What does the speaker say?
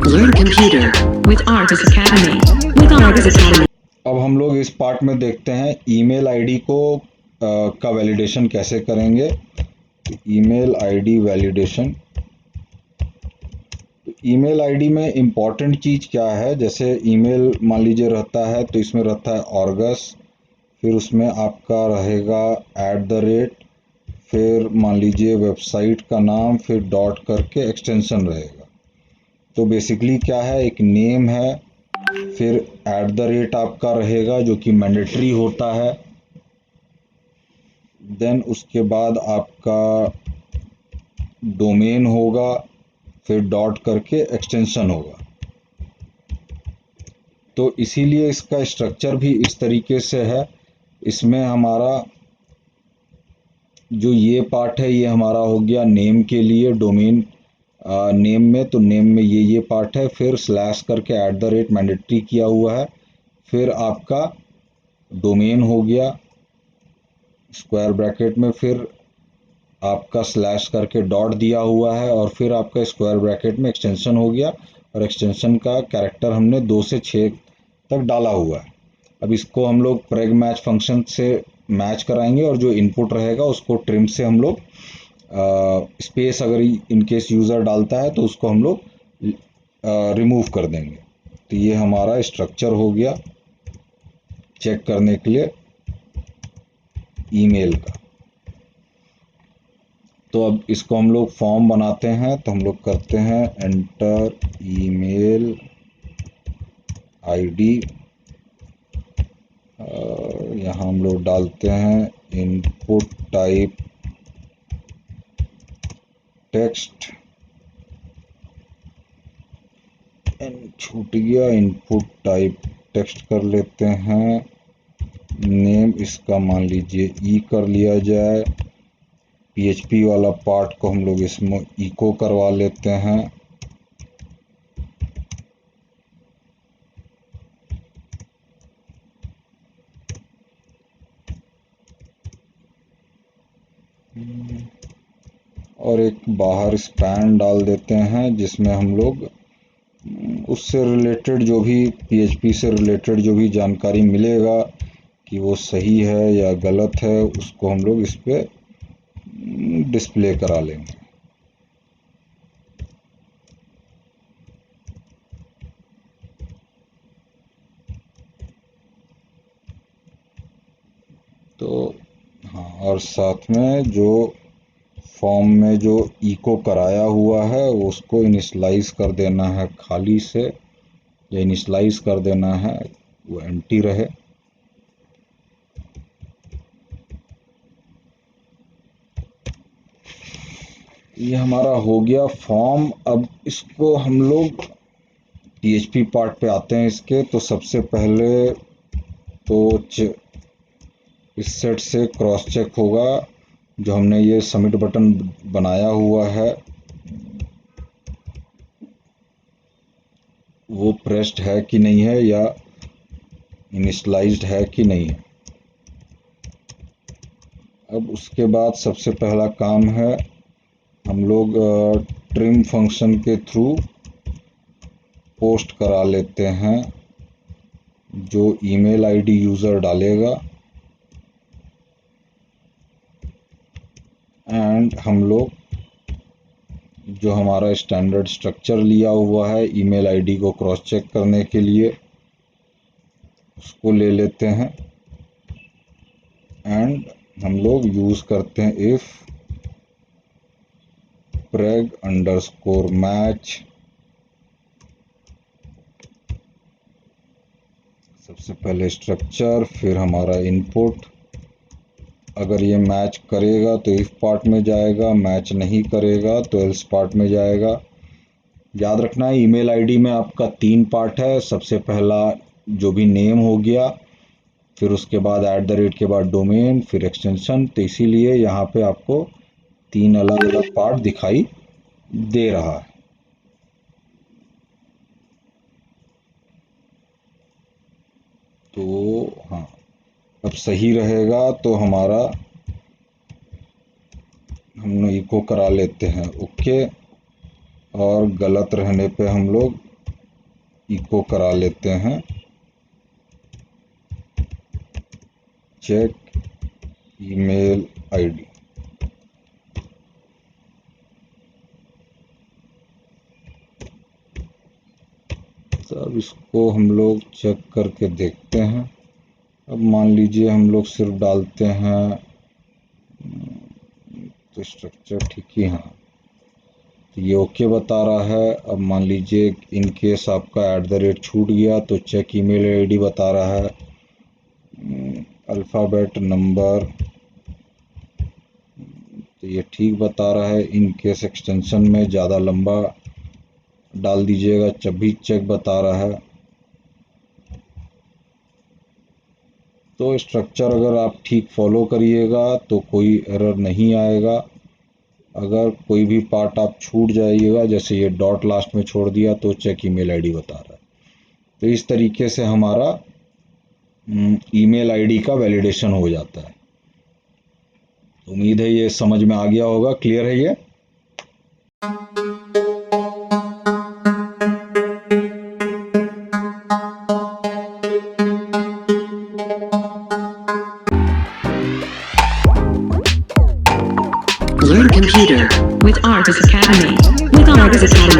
Learn computer with Argus Academy. With Argus Academy. अब हम लोग इस पार्ट में देखते हैं ईमेल आईडी को का वैलिडेशन कैसे करेंगे। Email ID validation. Email ID में इम्पॉर्टेंट चीज़ क्या है, जैसे ईमेल मान लीजिए रहता है तो इसमें रहता है ऑर्गस, फिर उसमें आपका रहेगा @ फिर मान लीजिए वेबसाइट का नाम, फिर डॉट करके एक्सटेंशन रहेगा। तो बेसिकली क्या है, एक नेम है, फिर @ आपका रहेगा जो कि मैंडेटरी होता है। देन उसके बाद आपका डोमेन होगा, फिर डॉट करके एक्सटेंशन होगा। तो इसीलिए इसका स्ट्रक्चर भी इस तरीके से है। इसमें हमारा जो ये पार्ट है ये हमारा हो गया नेम के लिए, डोमेन नेम में, तो नेम में ये पार्ट है, फिर स्लैश करके @ मैंडेटरी किया हुआ है, फिर आपका डोमेन हो गया स्क्वायर ब्रैकेट में, फिर आपका स्लैश करके डॉट दिया हुआ है, और फिर आपका स्क्वायर ब्रैकेट में एक्सटेंशन हो गया, और एक्सटेंशन का कैरेक्टर हमने 2 से 6 तक डाला हुआ है। अब इसको हम लोग प्रेग मैच फंक्शन से मैच कराएंगे, और जो इनपुट रहेगा उसको ट्रिम से हम लोग स्पेस अगर इनकेस यूज़र डालता है तो उसको हम लोग रिमूव कर देंगे। तो ये हमारा स्ट्रक्चर हो गया चेक करने के लिए ईमेल का। तो अब इसको हम लोग फॉर्म बनाते हैं, तो हम लोग करते हैं एंटर ईमेल आईडी, यहाँ हम लोग डालते हैं इनपुट टाइप टेक्स्ट, छूट गया, इनपुट टाइप टेक्स्ट कर लेते हैं। नेम इसका मान लीजिए ई कर लिया जाए। PHP वाला पार्ट को हम लोग इसमें इको करवा लेते हैं। और एक बाहर स्पैन डाल देते हैं जिसमें हम लोग उससे रिलेटेड जो भी PHP से रिलेटेड जो भी जानकारी मिलेगा कि वो सही है या गलत है, उसको हम लोग इस पे डिस्प्ले करा लेंगे। तो हाँ, और साथ में जो फॉर्म में जो इको कराया हुआ है उसको इनिशलाइज कर देना है खाली से, या इनिशलाइज कर देना है वो एम्प्टी रहे। ये हमारा हो गया फॉर्म। अब इसको हम लोग PHP पार्ट पे आते हैं इसके। तो सबसे पहले तो इस सेट से क्रॉस चेक होगा जो हमने ये सबमिट बटन बनाया हुआ है वो प्रेस्ड है कि नहीं है, या इनिशलाइज्ड है कि नहीं है। अब उसके बाद सबसे पहला काम है हम लोग ट्रिम फंक्शन के थ्रू पोस्ट करा लेते हैं जो ईमेल आईडी यूज़र डालेगा, एंड हम लोग जो हमारा स्टैंडर्ड स्ट्रक्चर लिया हुआ है ईमेल आईडी को क्रॉस चेक करने के लिए उसको ले लेते हैं, एंड हम लोग यूज़ करते हैं इफ preg अंडरस्कोर मैच। सबसे पहले स्ट्रक्चर, फिर हमारा इनपुट। अगर ये मैच करेगा तो इफ पार्ट में जाएगा, मैच नहीं करेगा तो एल्स पार्ट में जाएगा। याद रखना है ईमेल आईडी में आपका 3 पार्ट है। सबसे पहला जो भी नेम हो गया, फिर उसके बाद @ के बाद डोमेन, फिर एक्सटेंशन। तो इसीलिए यहाँ पे आपको 3 अलग अलग पार्ट दिखाई दे रहा है। तो हाँ, अब सही रहेगा तो हमारा हम इको करा लेते हैं ओके, और गलत रहने पे हम लोग इको करा लेते हैं चेक ईमेल आईडी। अब इसको हम लोग चेक करके देखते हैं। अब मान लीजिए हम लोग सिर्फ डालते हैं तो स्ट्रक्चर ठीक ही, हाँ तो ये ओके बता रहा है। अब मान लीजिए इन केस आपका @ छूट गया तो चेक ईमेल आईडी बता रहा है अल्फ़ाबेट नंबर, तो ये ठीक बता रहा है। इन केस एक्सटेंशन में ज़्यादा लंबा डाल दीजिएगा जब भी चेक बता रहा है। तो स्ट्रक्चर अगर आप ठीक फॉलो करिएगा तो कोई एरर नहीं आएगा। अगर कोई भी पार्ट आप छूट जाइएगा, जैसे ये डॉट लास्ट में छोड़ दिया तो चेक ईमेल आईडी बता रहा है। तो इस तरीके से हमारा ईमेल आईडी का वैलिडेशन हो जाता है। उम्मीद है ये समझ में आ गया होगा, क्लियर है ये। Learn computer with Artis Academy. With Artis Academy.